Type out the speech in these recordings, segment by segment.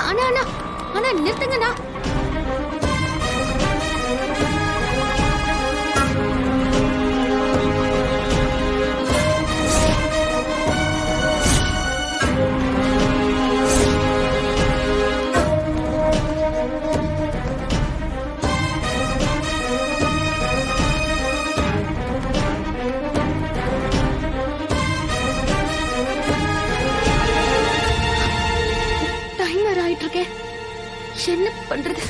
அண்ணா அண்ணா அண்ணா நிறுத்துங்கண்ணா. Timer ஆயிட்டு இருக்கேன், என்ன பண்றது?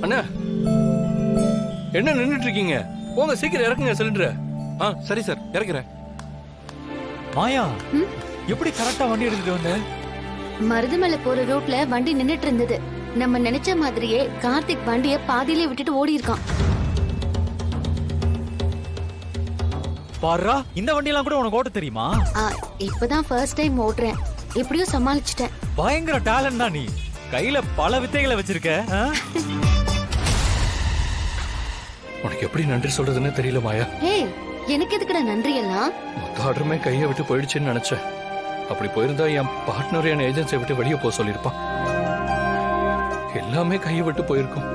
அண்ணா, என்ன நின்னுட்டு இருக்கீங்க? போங்க, சீக்கிரம் இறக்குங்க சிலிண்டரை. சரி சார், இறக்குறேன். மாயா, எப்படி கரெக்டா வண்டி எடுத்துட்டு வந்த? மருதமலை போற ரோட்ல வண்டி நின்னுட்டு இருந்தது. நம்ம நினைச்ச மாதிரியே கார்த்திக் வண்டிய பாதியிலே விட்டுட்டு ஓடி இருக்கான். பாருடா, இந்த வண்டியெல்லாம் கூட உனக்கு ஓட்ட தெரியுமா? இப்பதான் ஃபர்ஸ்ட் டைம் ஓட்டுறேன், எப்படியோ சமாளிச்சிட்டேன். பயங்கர டேலண்ட் தான் நீ. கையில பல வித்தைகளை வச்சிருக்க. உனக்கு எப்படி நன்றி சொல்றதுன்னு தெரியல மாயா. ஏய், எனக்கு எதுக்குடா நன்றி எல்லாம்? மொத்த ஆர்டருமே கையை விட்டு போயிடுச்சுன்னு நினைச்சேன். அப்படி போயிருந்தா என் பார்ட்னர் என் ஏஜென்சியை விட்டு வெளியே போக சொல்லியிருப்பான். எல்லாமே கையை விட்டு போயிருக்கும்.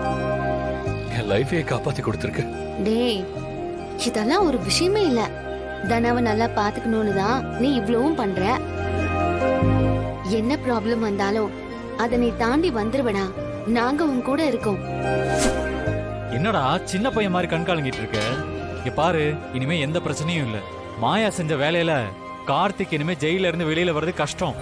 என் லைஃபையே காப்பாத்தி கொடுத்துருக்கு. டேய், இதெல்லாம் ஒரு விஷயமே இல்ல. தனாவை நல்லா பாத்துக்கணும்னு தான் நீ இவ்வளவும் பண்ற. என்ன ப்ராப்ளம் வந்தாலும் அதை நீ தாண்டி வந்துருவடா. நாங்க உன் கூட இருக்கோம். என்னடா சின்ன பையன் மாதிரி கண்காலங்கிட்டு இருக்க? இங்க பாரு, இனிமே எந்த பிரச்சனையும் இல்ல. மாயா செஞ்ச வேலையில கார்த்திக் இனிமே ஜெயில இருந்து வெளியில வர்றது கஷ்டம்.